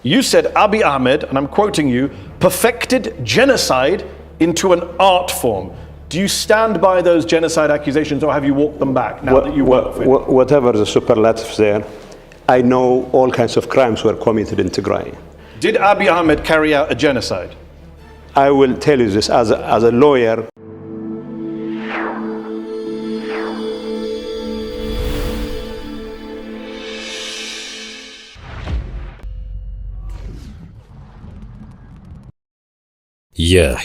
You said Abiy Ahmed, and I'm quoting you, perfected genocide into an art form. Do you stand by those genocide accusations, or have you walked them back now that you work for it? Whatever the superlatives there, I know all kinds of crimes were committed in Tigray. Did Abiy Ahmed carry out a genocide? I will tell you this as a lawyer.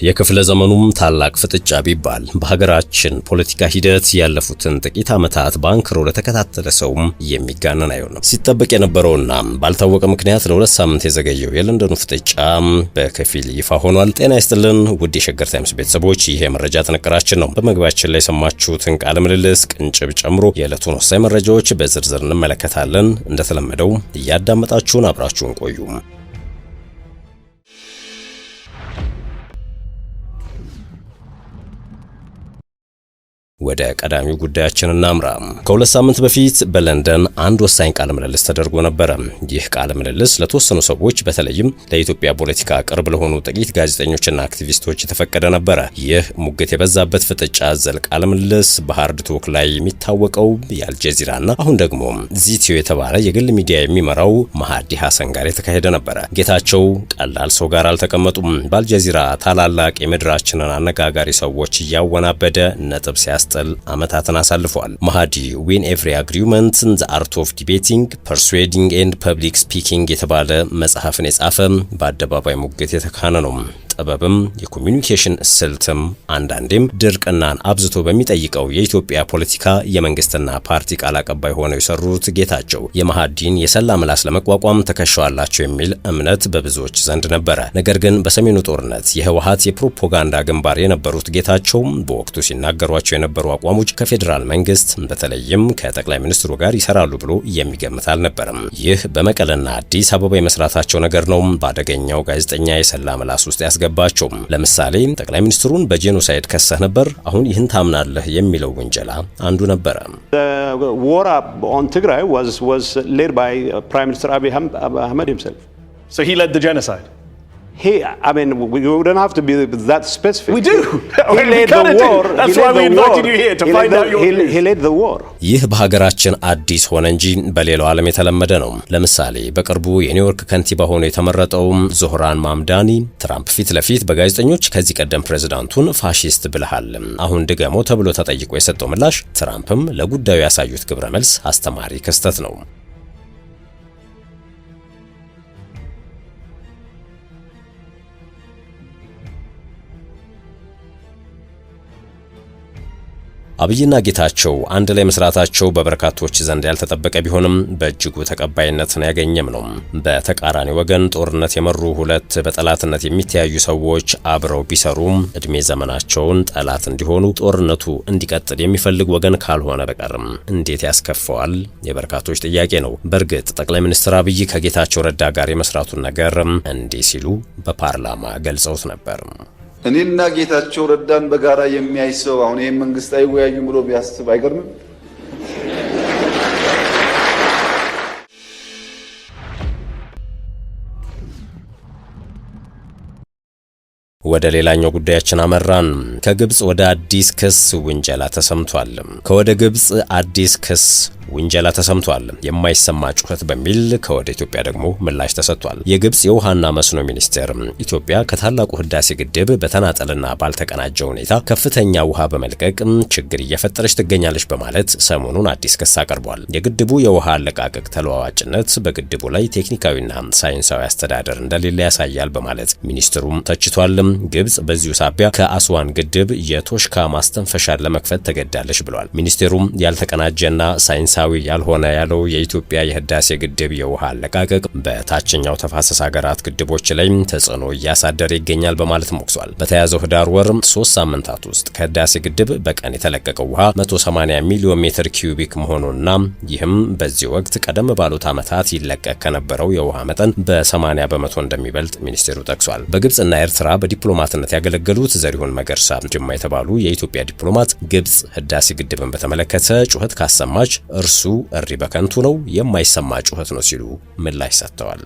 የክፍለ ዘመኑም ታላቅ ፍጥጫ ቢባል በሀገራችን ፖለቲካ ሂደት ያለፉትን ጥቂት ዓመታት ባንክሮ ለተከታተለ ሰውም የሚጋነን አይሆንም። ሲጠበቅ የነበረውና ባልታወቀ ምክንያት ለሁለት ሳምንት የዘገየው የለንደኑ ፍጥጫ በከፊል ይፋ ሆኗል። ጤና ይስጥልን ውድ የሸገር ታይምስ ቤተሰቦች፣ ይሄ መረጃ ጥንቅራችን ነው። በመግባችን ላይ ሰማችሁትን ቃለ ምልልስ ቅንጭብ ጨምሮ የዕለቱን ወሳኝ መረጃዎች በዝርዝር እንመለከታለን። እንደተለመደው እያዳመጣችሁን አብራችሁን ቆዩ። ወደ ቀዳሚው ጉዳያችን እናምራ። ከሁለት ሳምንት በፊት በለንደን አንድ ወሳኝ ቃለ ምልልስ ተደርጎ ነበር። ይህ ቃለ ምልልስ ለተወሰኑ ሰዎች በተለይም ለኢትዮጵያ ፖለቲካ ቅርብ ለሆኑ ጥቂት ጋዜጠኞችና አክቲቪስቶች የተፈቀደ ነበር። ይህ ሙግት የበዛበት ፍጥጫ ዘል ቃለ ምልልስ በሃርድ ቶክ ላይ የሚታወቀው የአልጀዚራና አሁን ደግሞ ዚቲዮ የተባለ የግል ሚዲያ የሚመራው መሃዲ ሐሰን ጋር የተካሄደ ነበር። ጌታቸው ቀላል ሰው ጋር አልተቀመጡም። በአልጀዚራ ታላላቅ የምድራችንን አነጋጋሪ ሰዎች እያወናበደ ነጥብ ሲያስጥል አመታትን አሳልፈዋል። መሃዲ ዊን ኤቭሪ አግሪመንት ዘ አርት ኦፍ ዲቤቲንግ ፐርሱዌዲንግ ኤንድ ፐብሊክ ስፒኪንግ የተባለ መጽሐፍን የጻፈ በአደባባይ ሙግት የተካነ ነው። ጥበብም የኮሚኒኬሽን ስልትም አንዳንዴም ድርቅናን አብዝቶ በሚጠይቀው የኢትዮጵያ ፖለቲካ የመንግስትና ፓርቲ ቃል አቀባይ ሆነው የሰሩት ጌታቸው የመሃዲን የሰላ ምላስ ለመቋቋም ተከሻዋላቸው የሚል እምነት በብዙዎች ዘንድ ነበረ። ነገር ግን በሰሜኑ ጦርነት የህወሓት የፕሮፓጋንዳ ግንባር የነበሩት ጌታቸው በወቅቱ ሲናገሯቸው የነበሩ አቋሞች ከፌዴራል መንግስት በተለይም ከጠቅላይ ሚኒስትሩ ጋር ይሰራሉ ብሎ የሚገምት አልነበረም። ይህ በመቀለና አዲስ አበባ የመስራታቸው ነገር ነው ባደገኛው ጋዜጠኛ የሰላ ምላስ ውስጥ ባቸው ለምሳሌ ጠቅላይ ሚኒስትሩን በጄኖሳይድ ከሰህ ነበር፣ አሁን ይህን ታምናለህ የሚለው ወንጀላ አንዱ ነበር። The war on Tigray was led by Prime Minister Abiy Ahmed himself. So he led the genocide? I mean, we don't have to be that specific. We do. He led the war. That's why we invited you here to find out your views. He led the war. ይህ በሀገራችን አዲስ ሆነ እንጂ በሌላው ዓለም የተለመደ ነው። ለምሳሌ በቅርቡ የኒውዮርክ ከንቲባ ሆኖ የተመረጠው ዞህራን ማምዳኒ ትራምፕ ፊት ለፊት በጋዜጠኞች ከዚህ ቀደም ፕሬዝዳንቱን ፋሺስት ብለሃል አሁን ድገሞ ተብሎ ተጠይቆ የሰጠው ምላሽ ትራምፕም ለጉዳዩ ያሳዩት ግብረ መልስ አስተማሪ ክስተት ነው። አብይና ጌታቸው አንድ ላይ መስራታቸው በበርካቶች ዘንድ ያልተጠበቀ ቢሆንም በእጅጉ ተቀባይነትን ያገኘም ነው። በተቃራኒ ወገን ጦርነት የመሩ ሁለት በጠላትነት የሚተያዩ ሰዎች አብረው ቢሰሩ እድሜ ዘመናቸውን ጠላት እንዲሆኑ ጦርነቱ እንዲቀጥል የሚፈልግ ወገን ካልሆነ በቀርም እንዴት ያስከፈዋል የበርካቶች ጥያቄ ነው። በእርግጥ ጠቅላይ ሚኒስትር አብይ ከጌታቸው ረዳ ጋር የመስራቱን ነገር እንዲህ ሲሉ በፓርላማ ገልጸውት ነበር። እኔና ጌታቸው ረዳን በጋራ የሚያይ ሰው አሁን ይሄን መንግስት አይወያዩም ብሎ ቢያስብ አይገርምም? ወደ ሌላኛው ጉዳያችን አመራን። ከግብጽ ወደ አዲስ ክስ ውንጀላ ተሰምቷል። ከወደ ግብጽ አዲስ ክስ ውንጀላ ተሰምቷል። የማይሰማ ጩኸት በሚል ከወደ ኢትዮጵያ ደግሞ ምላሽ ተሰጥቷል። የግብጽ የውሃና መስኖ ሚኒስቴር ኢትዮጵያ ከታላቁ ህዳሴ ግድብ በተናጠልና ባልተቀናጀ ሁኔታ ከፍተኛ ውሃ በመልቀቅ ችግር እየፈጠረች ትገኛለች በማለት ሰሞኑን አዲስ ክስ አቀርቧል። የግድቡ የውሃ አለቃቀቅ ተለዋዋጭነት በግድቡ ላይ ቴክኒካዊና ሳይንሳዊ አስተዳደር እንደሌለ ያሳያል በማለት ሚኒስትሩም ተችቷል። ግብጽ በዚሁ ሳቢያ ከአስዋን ግድብ የቶሽካ ማስተንፈሻን ለመክፈት ተገዳለች ብሏል። ሚኒስቴሩም ያልተቀናጀና ሳይንሳዊ ያልሆነ ያለው የኢትዮጵያ የህዳሴ ግድብ የውሃ አለቃቀቅ በታችኛው ተፋሰስ ሀገራት ግድቦች ላይ ተጽዕኖ እያሳደረ ይገኛል በማለት ሞክሷል። በተያዘው ህዳር ወር 3 ሳምንታት ውስጥ ከህዳሴ ግድብ በቀን የተለቀቀው ውሃ 180 ሚሊዮን ሜትር ኪዩቢክ መሆኑንና ይህም በዚህ ወቅት ቀደም ባሉት ዓመታት ይለቀቅ ከነበረው የውሃ መጠን በ80 በመቶ እንደሚበልጥ ሚኒስቴሩ ጠቅሷል። በግብጽና ኤርትራ በዲፕሎማትነት ያገለገሉት ዘሪሁን መገርሳ ጅማ የተባሉ የኢትዮጵያ ዲፕሎማት ግብጽ ህዳሴ ግድብን በተመለከተ ጩኸት ካሰማች እርሱ እሪ በከንቱ ነው፣ የማይሰማ ጩኸት ነው ሲሉ ምላሽ ሰጥተዋል።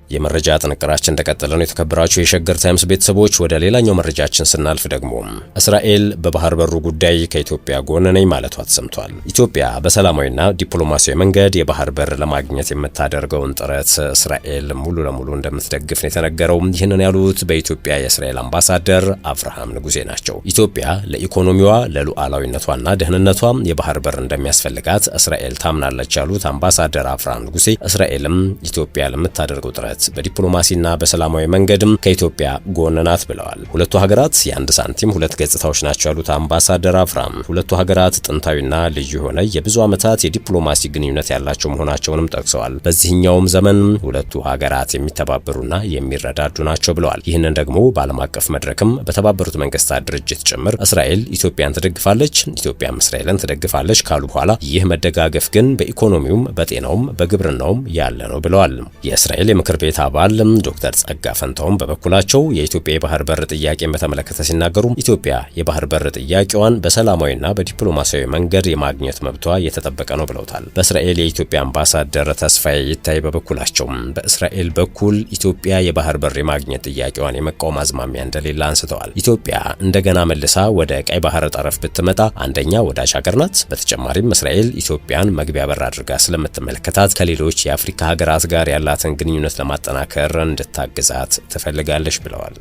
የመረጃ ጥንቅራችን እንደቀጠለ ነው። የተከበራችሁ የሸገር ታይምስ ቤተሰቦች ወደ ሌላኛው መረጃችን ስናልፍ ደግሞ እስራኤል በባህር በሩ ጉዳይ ከኢትዮጵያ ጎን ነኝ ማለቷ ተሰምቷል። ኢትዮጵያ በሰላማዊና ዲፕሎማሲያዊ መንገድ የባህር በር ለማግኘት የምታደርገውን ጥረት እስራኤል ሙሉ ለሙሉ እንደምትደግፍ ነው የተነገረው። ይህንን ያሉት በኢትዮጵያ የእስራኤል አምባሳደር አብርሃም ንጉሴ ናቸው። ኢትዮጵያ ለኢኮኖሚዋ ለሉዓላዊነቷና ደህንነቷ የባህር በር እንደሚያስፈልጋት እስራኤል ታምናለች ያሉት አምባሳደር አብርሃም ንጉሴ እስራኤልም ኢትዮጵያ ለምታደርገው ጥረት በዲፕሎማሲና በሰላማዊ መንገድም ከኢትዮጵያ ጎን ናት ብለዋል። ሁለቱ ሀገራት የአንድ ሳንቲም ሁለት ገጽታዎች ናቸው ያሉት አምባሳደር አብርሃም ሁለቱ ሀገራት ጥንታዊና ልዩ የሆነ የብዙ ዓመታት የዲፕሎማሲ ግንኙነት ያላቸው መሆናቸውንም ጠቅሰዋል። በዚህኛውም ዘመን ሁለቱ ሀገራት የሚተባበሩና የሚረዳዱ ናቸው ብለዋል። ይህንን ደግሞ በዓለም አቀፍ መድረክም በተባበሩት መንግስታት ድርጅት ጭምር እስራኤል ኢትዮጵያን ትደግፋለች፣ ኢትዮጵያም እስራኤልን ትደግፋለች ካሉ በኋላ ይህ መደጋገፍ ግን በኢኮኖሚውም በጤናውም በግብርናውም ያለ ነው ብለዋል። የእስራኤል የምክር ቤት አባል ዶክተር ጸጋ ፈንታውም በበኩላቸው የኢትዮጵያ የባህር በር ጥያቄን በተመለከተ ሲናገሩ ኢትዮጵያ የባህር በር ጥያቄዋን በሰላማዊና በዲፕሎማሲያዊ መንገድ የማግኘት መብቷ የተጠበቀ ነው ብለውታል። በእስራኤል የኢትዮጵያ አምባሳደር ተስፋዬ ይታይ በበኩላቸው በእስራኤል በኩል ኢትዮጵያ የባህር በር የማግኘት ጥያቄዋን የመቃወም አዝማሚያ እንደሌለ አንስተዋል። ኢትዮጵያ እንደገና መልሳ ወደ ቀይ ባህር ጠረፍ ብትመጣ አንደኛ ወዳጅ ሀገር ናት። በተጨማሪም እስራኤል ኢትዮጵያን መግቢያ በር አድርጋ ስለምትመለከታት ከሌሎች የአፍሪካ ሀገራት ጋር ያላትን ግንኙነት ለማጠናከር እንድታግዛት ትፈልጋለች ብለዋል።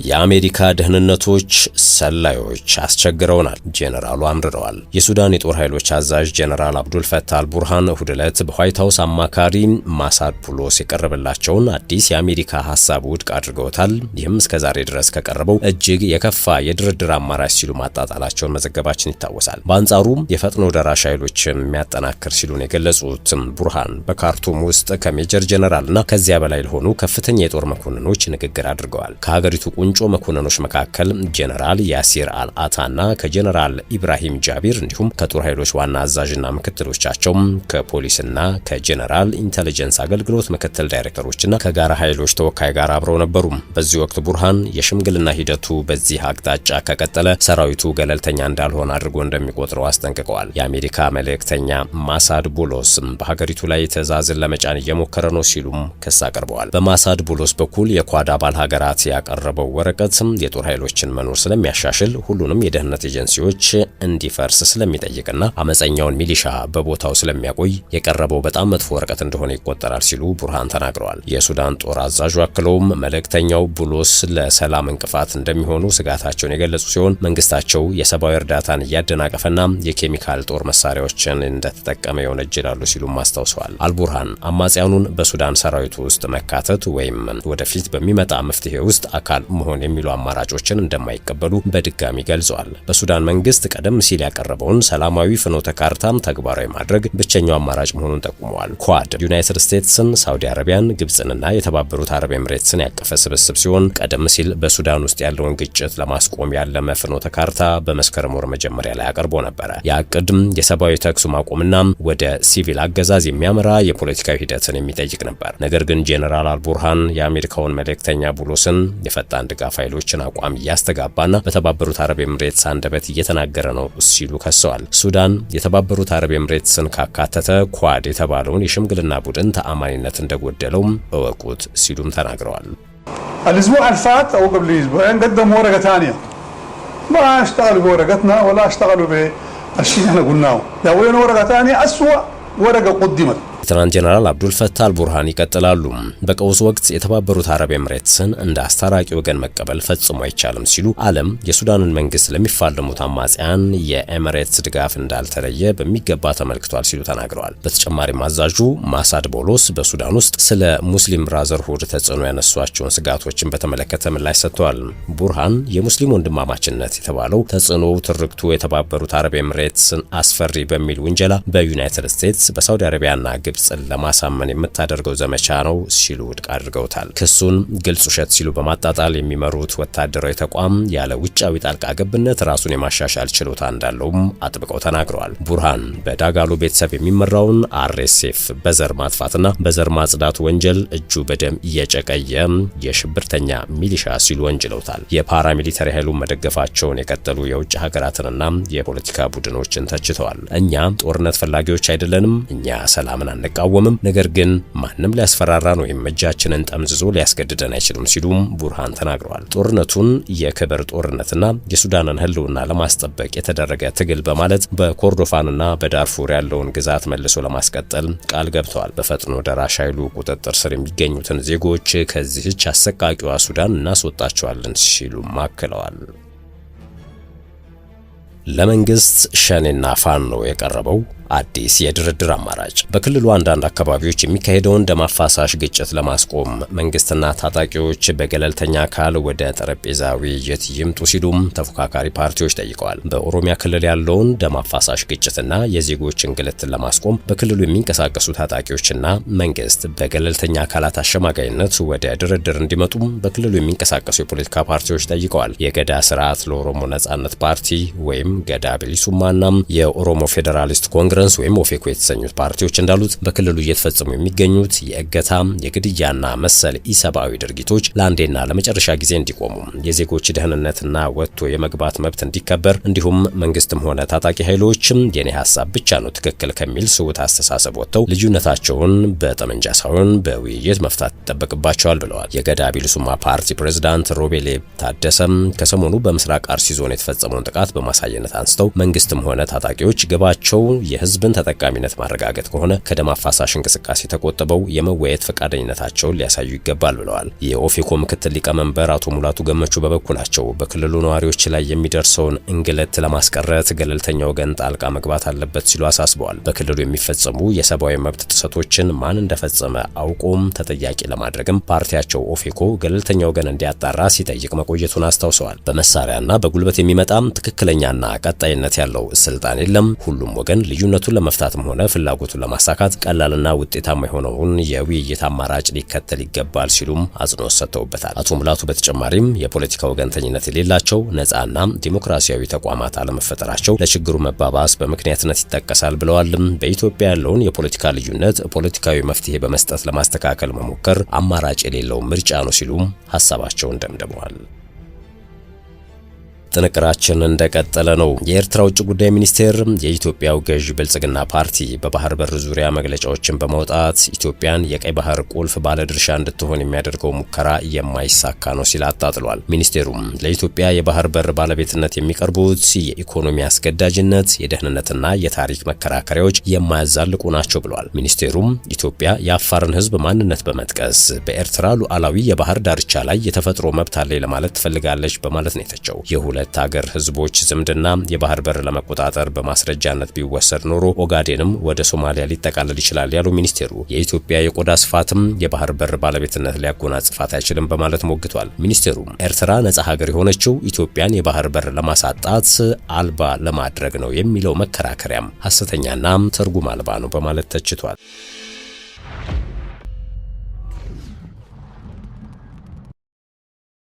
የአሜሪካ ደህንነቶች ሰላዮች አስቸግረውናል፣ ጄኔራሉ አምርረዋል። የሱዳን የጦር ኃይሎች አዛዥ ጄኔራል አብዱል ፈታህ አልቡርሃን እሁድ ዕለት በዋይት ሃውስ አማካሪ ማሳድ ፑሎስ የቀረበላቸውን አዲስ የአሜሪካ ሐሳብ ውድቅ አድርገውታል። ይህም እስከዛሬ ድረስ ከቀረበው እጅግ የከፋ የድርድር አማራጭ ሲሉ ማጣጣላቸውን መዘገባችን ይታወሳል። በአንጻሩ የፈጥኖ ደራሽ ኃይሎችን የሚያጠናክር ሲሉ ነው የገለጹት። ቡርሃን በካርቱም ውስጥ ከሜጀር ጄኔራልና ከዚያ በላይ ለሆኑ ከፍተኛ የጦር መኮንኖች ንግግር አድርገዋል። ከሀገሪቱ ቁንጮ መኮንኖች መካከል ጄኔራል ያሲር አልአታና ከጄኔራል ኢብራሂም ጃቢር እንዲሁም ከጦር ኃይሎች ዋና አዛዥና ምክትሎቻቸው ከፖሊስና ከጄኔራል ኢንተለጀንስ አገልግሎት ምክትል ዳይሬክተሮችና ከጋራ ኃይሎች ተወካይ ጋር አብረው ነበሩ። በዚህ ወቅት ቡርሃን የሽምግልና ሂደቱ በዚህ አቅጣጫ ከቀጠለ ሰራዊቱ ገለልተኛ እንዳልሆነ አድርጎ እንደሚቆጥረው አስጠንቅቀዋል። የአሜሪካ መልእክተኛ ማሳድ ቡሎስ በሀገሪቱ ላይ ትዕዛዝን ለመጫን እየሞከረ ነው ሲሉም ክስ አቅርበዋል። በማሳድ ቡሎስ በኩል የኳድ አባል ሀገራት ያቀረበው ወረቀት የጦር ኃይሎችን መኖር ስለሚያሻሽል ሁሉንም የደህንነት ኤጀንሲዎች እንዲፈርስ ስለሚጠይቅና አመፀኛውን ሚሊሻ በቦታው ስለሚያቆይ የቀረበው በጣም መጥፎ ወረቀት እንደሆነ ይቆጠራል ሲሉ ቡርሃን ተናግረዋል። የሱዳን ጦር አዛዡ አክለውም መልእክተኛው ቡሎስ ለሰላም እንቅፋት እንደሚሆኑ ስጋታቸውን የገለጹ ሲሆን መንግስታቸው የሰብአዊ እርዳታን እያደናቀፈና የኬሚካል ጦር መሳሪያዎችን እንደተጠቀመ ይወነጅላሉ ሲሉም አስታውሰዋል። አልቡርሃን አማጽያኑን በሱዳን ሰራዊት ውስጥ መካተት ወይም ወደፊት በሚመጣ መፍትሄ ውስጥ አካል መሆን የሚሉ አማራጮችን እንደማይቀበሉ በድጋሚ ገልጸዋል። በሱዳን መንግስት ቀደም ሲል ያቀረበውን ሰላማዊ ፍኖተ ካርታም ተግባራዊ ማድረግ ብቸኛው አማራጭ መሆኑን ጠቁመዋል። ኳድ ዩናይትድ ስቴትስን፣ ሳውዲ አረቢያን፣ ግብጽንና የተባበሩት አረብ ኤምሬትስን ያቀፈ ስብስብ ሲሆን ቀደም ሲል በሱዳን ውስጥ ያለውን ግጭት ለማስቆም ያለመ ፍኖተ ካርታ በመስከረም ወር መጀመሪያ ላይ አቅርቦ ነበረ። ያቅድም የሰብአዊ ተኩስ ማቆምና ወደ ሲቪል አገዛዝ የሚያመራ የፖለቲካዊ ሂደትን የሚጠይቅ ነበር። ነገር ግን ጄኔራል አልቡርሃን የአሜሪካውን መልእክተኛ ቡሎስን የፈጣን ድጋፍ ኃይሎችን አቋም እያስተጋባና በተባበሩት አረብ ኤምሬትስ አንደበት እየተናገረ ነው ሲሉ ከሰዋል። ሱዳን የተባበሩት አረብ ኤምሬትስን ካካተተ ኳድ የተባለውን የሽምግልና ቡድን ተአማኒነት እንደጎደለው እወቁት ሲሉም ተናግረዋል። الاسبوع الفات او قبل اسبوعين قدموا ورقه ثانيه ما اشتغلوا بورقتنا ولا اشتغلوا بالشيء اللي احنا قلناه يا وين ورقه ثانيه اسوء ورقه قدمت ሌተናንት ጄኔራል አብዱል ፈታህ አልቡርሃን ይቀጥላሉ። በቀውስ ወቅት የተባበሩት አረብ ኤምሬትስን እንደ አስታራቂ ወገን መቀበል ፈጽሞ አይቻልም ሲሉ ዓለም የሱዳንን መንግስት ለሚፋለሙት አማጽያን የኤምሬትስ ድጋፍ እንዳልተለየ በሚገባ ተመልክቷል ሲሉ ተናግረዋል። በተጨማሪም አዛዡ ማሳድ ቦሎስ በሱዳን ውስጥ ስለ ሙስሊም ብራዘርሁድ ተጽዕኖ ያነሷቸውን ስጋቶችን በተመለከተ ምላሽ ሰጥተዋል። ቡርሃን የሙስሊም ወንድማማችነት የተባለው ተጽዕኖ ትርክቱ የተባበሩት አረብ ኤምሬትስን አስፈሪ በሚል ውንጀላ በዩናይትድ ስቴትስ በሳውዲ አረቢያና ግብጽ ለማሳመን የምታደርገው ዘመቻ ነው ሲሉ ውድቅ አድርገውታል። ክሱን ግልጽ ውሸት ሲሉ በማጣጣል የሚመሩት ወታደራዊ ተቋም ያለ ውጫዊ ጣልቃ ገብነት ራሱን የማሻሻል ችሎታ እንዳለውም አጥብቀው ተናግረዋል። ቡርሃን በዳጋሎ ቤተሰብ የሚመራውን አርኤስኤፍ በዘር ማጥፋትና በዘር ማጽዳት ወንጀል እጁ በደም እየጨቀየ የሽብርተኛ ሚሊሻ ሲሉ ወንጅለውታል። የፓራሚሊተሪ ኃይሉን መደገፋቸውን የቀጠሉ የውጭ ሀገራትንና የፖለቲካ ቡድኖችን ተችተዋል። እኛ ጦርነት ፈላጊዎች አይደለንም፣ እኛ ሰላምን አንቃወምም፣ ነገር ግን ማንም ሊያስፈራራን ወይም እጃችንን ጠምዝዞ ሊያስገድደን አይችልም ሲሉም ቡርሃን ተናግረዋል። ጦርነቱን የክብር ጦርነትና የሱዳንን ህልውና ለማስጠበቅ የተደረገ ትግል በማለት በኮርዶፋንና በዳርፉር ያለውን ግዛት መልሶ ለማስቀጠል ቃል ገብተዋል። በፈጥኖ ደራሽ ኃይሉ ቁጥጥር ስር የሚገኙትን ዜጎች ከዚህች አሰቃቂዋ ሱዳን እናስወጣቸዋለን ሲሉም አክለዋል። ለመንግስት ሸኔና ፋኖ የቀረበው አዲስ የድርድር አማራጭ በክልሉ አንዳንድ አካባቢዎች የሚካሄደውን ደም አፋሳሽ ግጭት ለማስቆም መንግስትና ታጣቂዎች በገለልተኛ አካል ወደ ጠረጴዛ ውይይት ይምጡ ሲሉም ተፎካካሪ ፓርቲዎች ጠይቀዋል። በኦሮሚያ ክልል ያለውን ደም አፋሳሽ ግጭትና የዜጎች እንግልትን ለማስቆም በክልሉ የሚንቀሳቀሱ ታጣቂዎችና መንግስት በገለልተኛ አካላት አሸማጋይነት ወደ ድርድር እንዲመጡ በክልሉ የሚንቀሳቀሱ የፖለቲካ ፓርቲዎች ጠይቀዋል። የገዳ ስርዓት ለኦሮሞ ነጻነት ፓርቲ ወይም ገዳ ቢሊሱማና የኦሮሞ ፌዴራሊስት ኮንግረስ ወይም ኦፌኮ የተሰኙት ፓርቲዎች እንዳሉት በክልሉ እየተፈጸሙ የሚገኙት የእገታ፣ የግድያና መሰል ኢሰብአዊ ድርጊቶች ለአንዴና ለመጨረሻ ጊዜ እንዲቆሙ፣ የዜጎች ደህንነትና ወጥቶ የመግባት መብት እንዲከበር እንዲሁም መንግስትም ሆነ ታጣቂ ኃይሎችም የኔ ሐሳብ ብቻ ነው ትክክል ከሚል ስውት አስተሳሰብ ወጥተው ልዩነታቸውን በጠመንጃ ሳይሆን በውይይት መፍታት ይጠበቅባቸዋል ብለዋል። የገዳ ቢሊሱማ ፓርቲ ፕሬዝዳንት ሮቤሌ ታደሰም ከሰሞኑ በምስራቅ አርሲ ዞን የተፈጸመውን ጥቃት በማሳየነት አንስተው መንግስትም ሆነ ታጣቂዎች ግባቸው የህዝብን ተጠቃሚነት ማረጋገጥ ከሆነ ከደም አፋሳሽ እንቅስቃሴ ተቆጥበው የመወያየት ፈቃደኝነታቸውን ሊያሳዩ ይገባል ብለዋል። የኦፌኮ ምክትል ሊቀመንበር አቶ ሙላቱ ገመቹ በበኩላቸው በክልሉ ነዋሪዎች ላይ የሚደርሰውን እንግልት ለማስቀረት ገለልተኛ ወገን ጣልቃ መግባት አለበት ሲሉ አሳስበዋል። በክልሉ የሚፈጸሙ የሰብአዊ መብት ጥሰቶችን ማን እንደፈጸመ አውቆም ተጠያቂ ለማድረግም ፓርቲያቸው ኦፌኮ ገለልተኛ ወገን እንዲያጣራ ሲጠይቅ መቆየቱን አስታውሰዋል። በመሳሪያና በጉልበት የሚመጣም ትክክለኛና ቀጣይነት ያለው ስልጣን የለም። ሁሉም ወገን ልዩነቱን ለመፍታትም ሆነ ፍላጎቱን ለማሳካት ቀላልና ውጤታማ የሆነውን የውይይት አማራጭ ሊከተል ይገባል ሲሉም አጽንኦት ሰጥተውበታል። አቶ ሙላቱ በተጨማሪም የፖለቲካ ወገንተኝነት የሌላቸው ነፃና ዲሞክራሲያዊ ተቋማት አለመፈጠራቸው ለችግሩ መባባስ በምክንያትነት ይጠቀሳል ብለዋል። በኢትዮጵያ ያለውን የፖለቲካ ልዩነት ፖለቲካዊ መፍትሄ በመስጠት ለማስተካከል መሞከር አማራጭ የሌለው ምርጫ ነው ሲሉም ሀሳባቸውን ደምድመዋል። ጥንቅራችን እንደቀጠለ ነው። የኤርትራ ውጭ ጉዳይ ሚኒስቴር የኢትዮጵያው ገዥ ብልጽግና ፓርቲ በባህር በር ዙሪያ መግለጫዎችን በማውጣት ኢትዮጵያን የቀይ ባህር ቁልፍ ባለድርሻ እንድትሆን የሚያደርገው ሙከራ የማይሳካ ነው ሲል አጣጥሏል። ሚኒስቴሩም ለኢትዮጵያ የባህር በር ባለቤትነት የሚቀርቡት የኢኮኖሚ አስገዳጅነት፣ የደህንነትና የታሪክ መከራከሪያዎች የማያዛልቁ ናቸው ብሏል። ሚኒስቴሩም ኢትዮጵያ የአፋርን ሕዝብ ማንነት በመጥቀስ በኤርትራ ሉዓላዊ የባህር ዳርቻ ላይ የተፈጥሮ መብት አለ ለማለት ትፈልጋለች በማለት ነው የተቸው። የሁለት ሀገር ህዝቦች ዝምድና የባህር በር ለመቆጣጠር በማስረጃነት ቢወሰድ ኖሮ ኦጋዴንም ወደ ሶማሊያ ሊጠቃለል ይችላል ያለው ሚኒስቴሩ የኢትዮጵያ የቆዳ ስፋትም የባህር በር ባለቤትነት ሊያጎናጽፋት አይችልም በማለት ሞግቷል። ሚኒስቴሩ ኤርትራ ነጻ ሀገር የሆነችው ኢትዮጵያን የባህር በር ለማሳጣት አልባ ለማድረግ ነው የሚለው መከራከሪያም ሐሰተኛና ትርጉም አልባ ነው በማለት ተችቷል።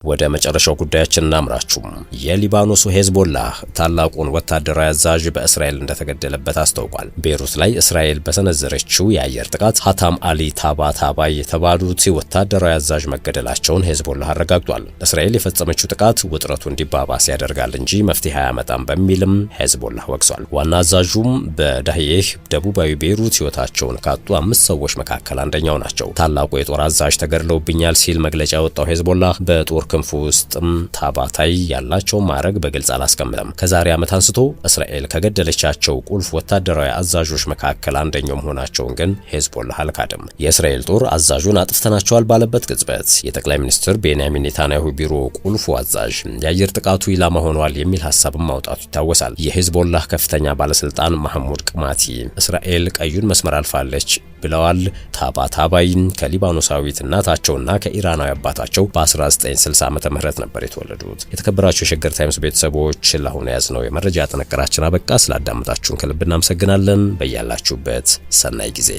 ወደ መጨረሻው ጉዳያችን እናምራችሁ። የሊባኖሱ ሄዝቦላህ ታላቁን ወታደራዊ አዛዥ በእስራኤል እንደተገደለበት አስታውቋል። ቤሩት ላይ እስራኤል በሰነዘረችው የአየር ጥቃት ሀታም አሊ ታባታባይ የተባሉት ወታደራዊ አዛዥ መገደላቸውን ሄዝቦላህ አረጋግጧል። እስራኤል የፈጸመችው ጥቃት ውጥረቱ እንዲባባስ ያደርጋል እንጂ መፍትሄ አያመጣም በሚልም ሄዝቦላህ ወቅሷል። ዋና አዛዡም በዳህዬህ ደቡባዊ ቤሩት ሕይወታቸውን ካጡ 5 ሰዎች መካከል አንደኛው ናቸው። ታላቁ የጦር አዛዥ ተገድለውብኛል ሲል መግለጫ ያወጣው ሄዝቦላህ በጦር ክንፉ ውስጥም ታባታይ ያላቸው ማዕረግ በግልጽ አላስቀምጠም። ከዛሬ ዓመት አንስቶ እስራኤል ከገደለቻቸው ቁልፍ ወታደራዊ አዛዦች መካከል አንደኛው መሆናቸውን ግን ሄዝቦላህ አልካደም። የእስራኤል ጦር አዛዡን አጥፍተናቸዋል ባለበት ቅጽበት የጠቅላይ ሚኒስትር ቤንያሚን ኔታንያሁ ቢሮ ቁልፉ አዛዥ የአየር ጥቃቱ ኢላማ ሆኗል የሚል ሐሳብም ማውጣቱ ይታወሳል። የሄዝቦላህ ከፍተኛ ባለስልጣን ማህሙድ ቅማቲ እስራኤል ቀዩን መስመር አልፋለች ብለዋል። ታባታባይን ከሊባኖሳዊት እናታቸውና ከኢራናዊ አባታቸው በ1960 ዓመተ ምህረት ነበር የተወለዱት። የተከበራችሁ የሸገር ታይምስ ቤተሰቦች ለአሁኑ ያዝነው የመረጃ ጥንቅራችን አበቃ። ስላዳመጣችሁን ከልብ እናመሰግናለን። በያላችሁበት ሰናይ ጊዜ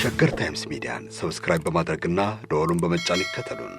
ሸገር ታይምስ ሚዲያን ሰብስክራይብ በማድረግና ደወሉን በመጫን ይከተሉን።